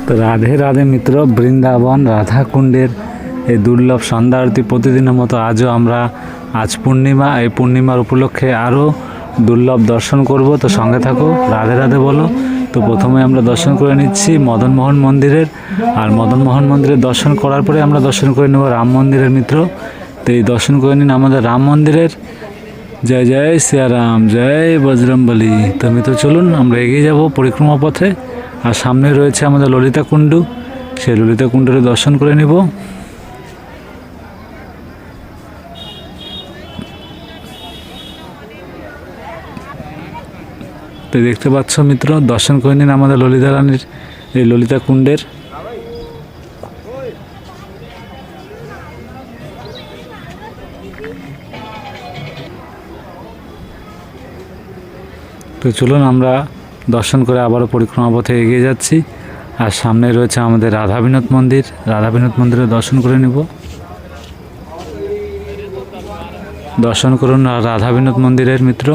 তো রাধে রাধে মিত্র, বৃন্দাবন রাধা কুণ্ডের এই দুর্লভ সন্ধ্যা আরতি প্রতিদিনের মতো আজও আমরা আজ পূর্ণিমা, এই পূর্ণিমার উপলক্ষে আরও দুর্লভ দর্শন করব। তো সঙ্গে থাকো, রাধে রাধে বলো। তো প্রথমে আমরা দর্শন করে নিচ্ছি মদনমোহন মন্দিরের, আর মদনমোহন মন্দিরের দর্শন করার পরে আমরা দর্শন করে নেব রাম মন্দিরের মিত্র। তো এই দর্শন করে নিন আমাদের রাম মন্দিরের। জয় জয় সিয়ারাম, জয় বজরংবলী। তো মিত্র চলুন আমরা এগিয়ে যাব পরিক্রমা পথে। আর সামনে রয়েছে আমাদের ললিতা কুণ্ডু, সেই ললিতা কুণ্ডের দর্শন করে নিব। তো দেখতে পাচ্ছ মিত্র, দর্শন করে নিন আমাদের ললিতা রানীর এই ললিতা কুণ্ডের। তো চলুন আমরা দর্শন করে আবারও পরিক্রমা পথে এগিয়ে যাচ্ছি। আর সামনে রয়েছে আমাদের রাধা বিনোদ মন্দির, রাধা বিনোদ মন্দিরে দর্শন করে নিব। দর্শন করুন রাধা বিনোদ মন্দিরের মিত্র।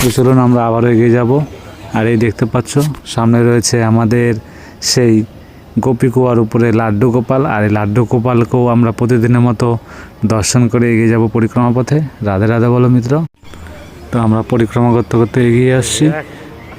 তো চলুন আমরা আবারও এগিয়ে যাব। আর এই দেখতে পাচ্ছ সামনে রয়েছে আমাদের সেই গোপী কুয়ার উপরে লাড্ডু গোপাল, আর এই লাড্ডু গোপালকেও আমরা প্রতিদিনের মতো দর্শন করে এগিয়ে যাব পরিক্রমা পথে। রাধে রাধে বলো মিত্র। তো আমরা পরিক্রমা করতে করতে এগিয়ে আসছি।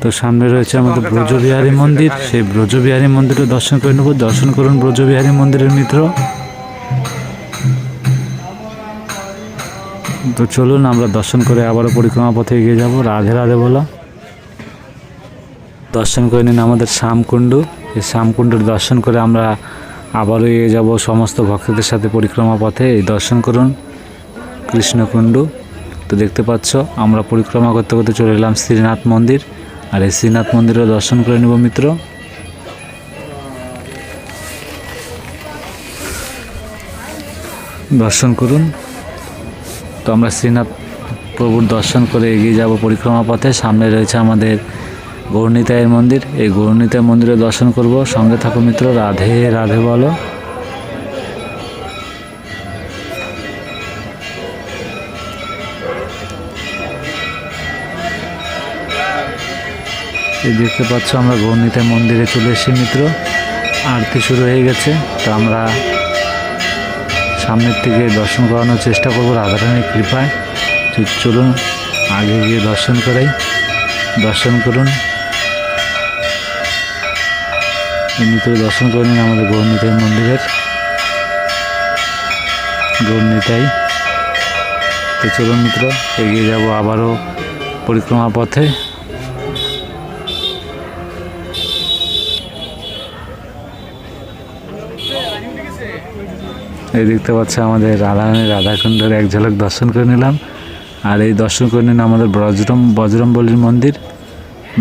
তো সামনে রয়েছে আমাদের ব্রজবিহারী মন্দির, সেই ব্রজবিহারী মন্দিরে দর্শন করে নেব। দর্শন করুন ব্রজবিহারী মন্দিরের মিত্র। তো চলুন আমরা দর্শন করে আবারও পরিক্রমা পথে এগিয়ে যাব। রাধে রাধে বলো। দর্শন করে নিন আমাদের শ্যামকুণ্ডু, এই শ্যামকুণ্ডুর দর্শন করে আমরা আবারও এগিয়ে যাব সমস্ত ভক্তদের সাথে পরিক্রমা পথে। এই দর্শন করুন কৃষ্ণকুণ্ডু। তো দেখতে পাচ্ছ আমরা পরিক্রমা করতে করতে চলে এলাম শ্রীনাথ মন্দির, আর এই শ্রীনাথ মন্দিরও দর্শন করে নেব মিত্র। দর্শন করুন। তো আমরা শ্রীনাথ প্রভুর দর্শন করে এগিয়ে যাব পরিক্রমা পথে। সামনে রয়েছে আমাদের গৌরনিতাইয়ের মন্দির, এই গৌরনিতাই মন্দিরে দর্শন করব। সঙ্গে থাকো মিত্র, রাধে রাধে বলো। এই দেখতে পাচ্ছ আমরা গৌরনিতাই মন্দিরে চলে এসেছি মিত্র। আরতি শুরু হয়ে গেছে। তো আমরা সামনের থেকে দর্শন করানোর চেষ্টা করবো রাধারানীর কৃপায়। চলুন আগে গিয়ে দর্শন করাই। দর্শন করুন মিত্র, দর্শন করে নিন আমাদের গৌরনিতাই মন্দিরের, গৌরনিতাই। তো চলুন মিত্র এগিয়ে যাব আবারও পরিক্রমা পথে। এই দেখতে পাচ্ছি আমাদের রাধারানীর রাধাকুণ্ডের এক ঝলক দর্শন করে নিলাম। আর এই দর্শন করে নিন আমাদের বজরংবলীর মন্দির।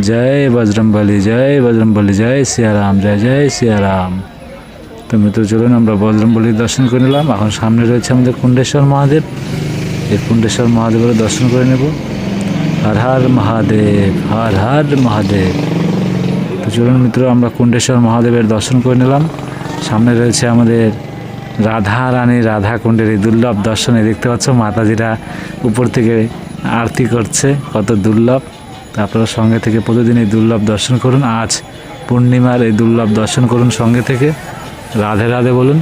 জয় বজরংবলী, জয় বজরংবলী, জয় সিয়ারাম, জয় জয় সিয়ারাম। তো মিত্র চলুন আমরা বজরংবলীর দর্শন করে নিলাম। এখন সামনে রয়েছে আমাদের কুণ্ডেশ্বর মহাদেব, এই কুণ্ডেশ্বর মহাদেবের দর্শন করে নেব। হর হর মহাদেব, হর হর মহাদেব। তো চলুন মিত্র আমরা কুণ্ডেশ্বর মহাদেবের দর্শন করে নিলাম। সামনে রয়েছে আমাদের রাধা রানী রাধা কুণ্ডের এই দুর্লভ দর্শনে। দেখতে পাচ্ছ মাতাজিরা উপর থেকে আরতি করছে, কত দুর্লভ। তো আপনারা সঙ্গে থেকে প্রতিদিন এই দুর্লভ দর্শন করুন। আজ পূর্ণিমার এই দুর্লভ দর্শন করুন সঙ্গে থেকে। রাধে রাধে বলুন।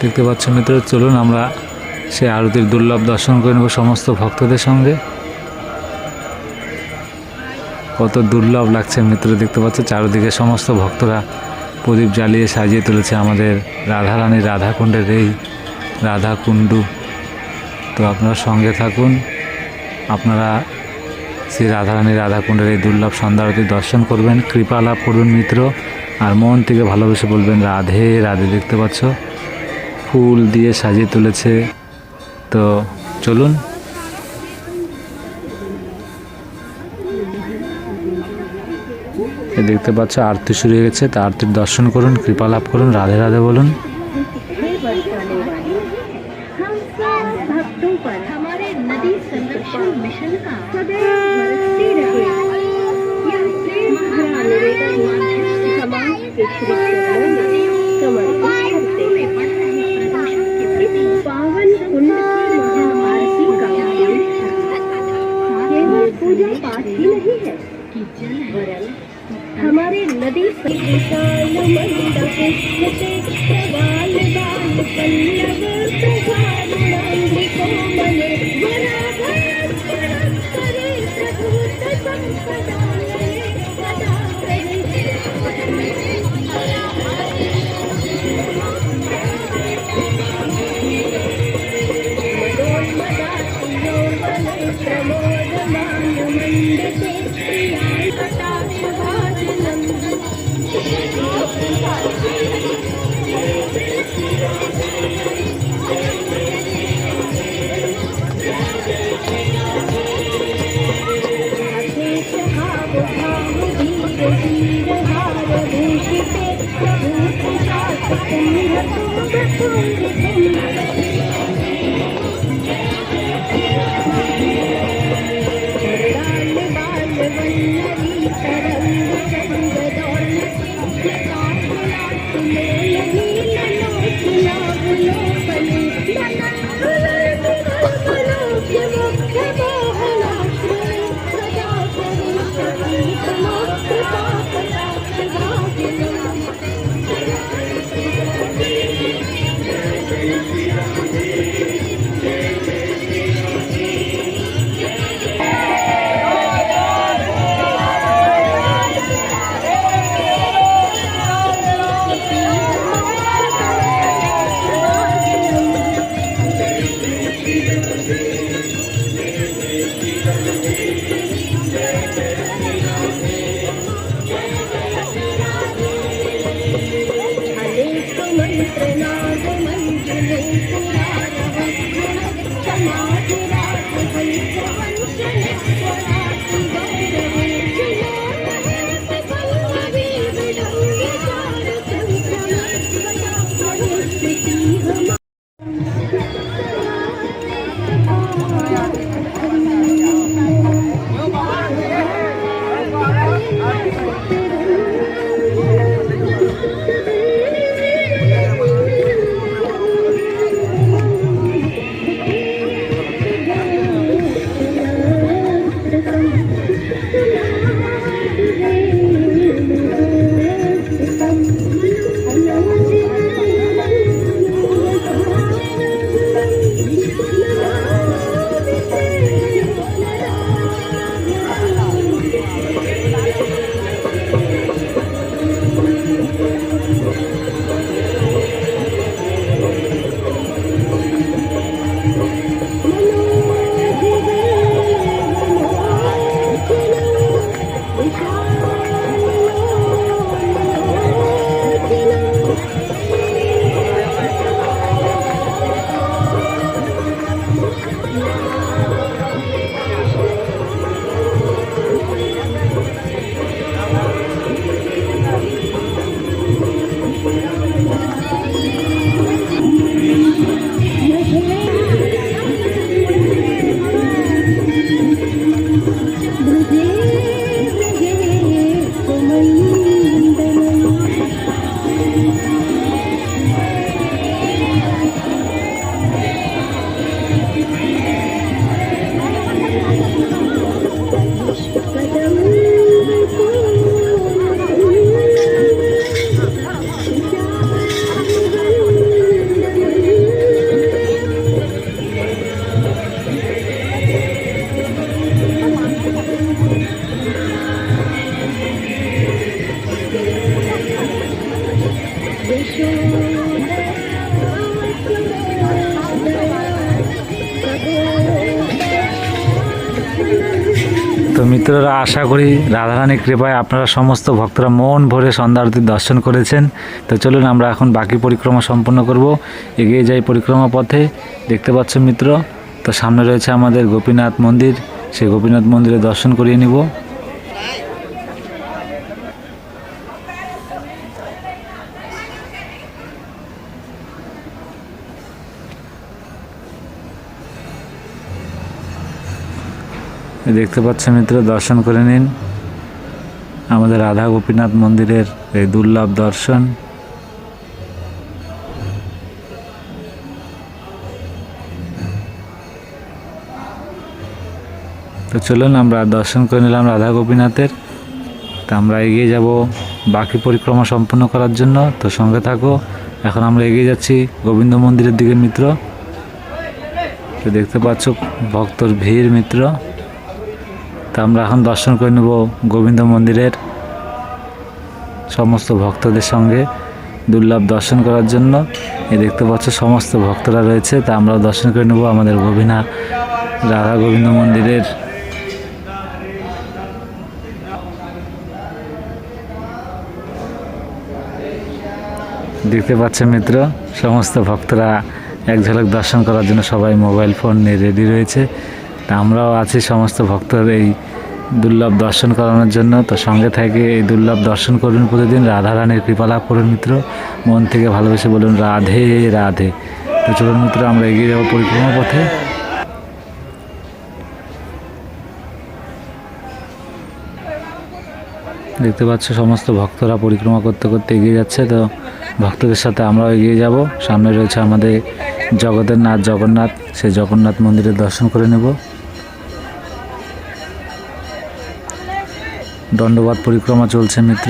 দেখতে পাচ্ছ মিত্র, চলুন আমরা সেই আরতির দুর্লভ দর্শন করে নেব সমস্ত ভক্তদের সঙ্গে। কত দুর্লভ লাগছে মিত্র, দেখতে পাচ্ছ চারিদিকে সমস্ত ভক্তরা প্রদীপ জ্বালিয়ে সাজিয়ে তুলেছে আমাদের রাধারানীর রাধাকুণ্ডের এই রাধাকুণ্ডু। তো আপনারা সঙ্গে থাকুন, আপনারা শ্রী রাধারানীর রাধাকুণ্ডের এই দুর্লভ সন্ধ্যা আরতি দর্শন করবেন, কৃপা লাভ করবেন মিত্র। আর মন থেকে ভালোবেসে বলবেন রাধে রাধে। দেখতে পাচ্ছ ফুল দিয়ে সাজিয়ে তুলেছে। তো চলুন দেখতে পাচ্ছ আরতি শুরু হয়ে গেছে। তা আরতির দর্শন করুন, কৃপা লাভ করুন, রাধে রাধে বলুন। के श्री चरणों में समर्पित करते हैं। इस पावन कुंड की महाआरती का उद्देश्य केवल पूजा पाठ ही नहीं है, वरन हमारे नदी विशाल मंडप स्थिते प्रवाल बाल पल्लव प्रभारुणांगी कोमले वराभय करे प्रभूत संपदा लये सदा मदोन्मदाति यौवने प्रमोदमान मंडते प्रियाय कटाक्ष भाजनम् अशेष भाव भाव धीर धीर हार भूषिते प्रभूत शास कुंभ कुंभ कुंभ चरणाल बाल वल्लरी तरंग चंद दौलती ललाट लाट लोल नील लोचना विलोपनी ननन विलोक मुख्य मोहनाश्रय सदा करी सतीत मोक्ष पाप ताप भागिनी अनेक मंत्र नाद मंजुले पुराण वज्र समाधि रात हंस वंशने स्वराति गौरवे जिलोक पल्लवी विडंगे चारु चंचल सदा प्रविष्टि हम তো মিত্ররা, আশা করি রাধারানীর কৃপায় আপনারা সমস্ত ভক্তরা মন ভরে সন্ধ্যা আরতির দর্শন করেছেন। তো চলুন আমরা এখন বাকি পরিক্রমা সম্পন্ন করব। এগিয়ে যাই পরিক্রমা পথে। দেখতে পাচ্ছেন মিত্র, তো সামনে রয়েছে আমাদের গোপীনাথ মন্দির। সেই গোপীনাথ মন্দিরে দর্শন করিয়ে নিব। দেখতে পাচ্ছেন মিত্র, দর্শন করে নিন। আমাদের রাধা গোপীনাথ মন্দিরের এই দুর্লভ দর্শন। তো চলুন আমরা দর্শন করে নিলাম রাধা গোপীনাথের। তা আমরা এগিয়ে যাব বাকি পরিক্রমা সম্পূর্ণ করার জন্য। তো সঙ্গে থাকো। এখন আমরা এগিয়ে যাচ্ছি গোবিন্দ মন্দিরের দিকে মিত্র। তো দেখতে পাচ্ছ ভক্তর ভিড় মিত্র। তা আমরা এখন দর্শন করে নেব গোবিন্দ মন্দিরের সমস্ত ভক্তদের সঙ্গে দুর্লভ দর্শন করার জন্য। এই দেখতে পাচ্ছ সমস্ত ভক্তরা রয়েছে। তা আমরা দর্শন করে নেব আমাদের রাধা গোবিন্দ মন্দিরের। দেখতে পাচ্ছেন মিত্র, সমস্ত ভক্তরা এক ঝলক দর্শন করার জন্য সবাই মোবাইল ফোন নিয়ে রেডি রয়েছে। তা আমরাও আছি সমস্ত ভক্তদের এই দুর্লভ দর্শন করানোর জন্য। তো সঙ্গে থেকে এই দুর্লভ দর্শন করবেন প্রতিদিন। রাধা রানীর কৃপা লাভ করুন মিত্র। মন থেকে ভালোবেসে বলুন রাধে রাধে। তো চলুন মিত্র আমরা এগিয়ে যাবো পরিক্রমা পথে। দেখতে পাচ্ছ সমস্ত ভক্তরা পরিক্রমা করতে করতে এগিয়ে যাচ্ছে। তো ভক্তদের সাথে আমরাও এগিয়ে যাব। সামনে রয়েছে আমাদের জগতের নাথ জগন্নাথ, সেই জগন্নাথ মন্দিরের দর্শন করে নেব। দণ্ডবাদ পরিক্রমা চলছে মিত্র।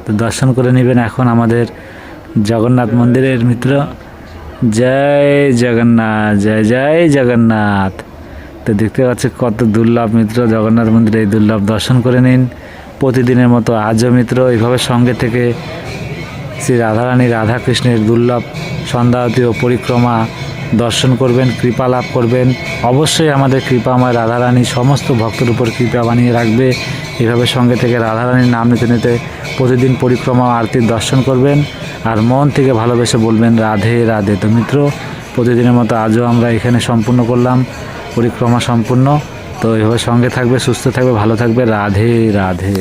তো দর্শন করে নেবেন এখন আমাদের জগন্নাথ মন্দিরের মিত্র। জয় জগন্নাথ, জয় জয় জগন্নাথ। তো দেখতে পাচ্ছি কত দুর্লভ মিত্র জগন্নাথ মন্দিরে। এই দুর্লভ দর্শন করে নিন প্রতিদিনের মতো আজও মিত্র। এইভাবে সঙ্গে থেকে শ্রী রাধারানী রাধাকৃষ্ণের দুর্লভ সন্ধ্যা আরতি ও পরিক্রমা দর্শন করবেন, কৃপা লাভ করবেন। অবশ্যই আমাদের কৃপাময় রাধারানী সমস্ত ভক্তের উপর কৃপা বানিয়ে রাখবে। এভাবে সঙ্গে থেকে রাধারানীর নাম নিতে নিতে প্রতিদিন পরিক্রমা আরতির দর্শন করবেন আর মন থেকে ভালোবেসে বলবেন রাধে রাধে। তো মিত্র, প্রতিদিনের মতো আজও আমরা এখানে সম্পূর্ণ করলাম পরিক্রমা সম্পূর্ণ। তো এভাবে সঙ্গে থাকবে, সুস্থ থাকবে, ভালো থাকবে। রাধে রাধে।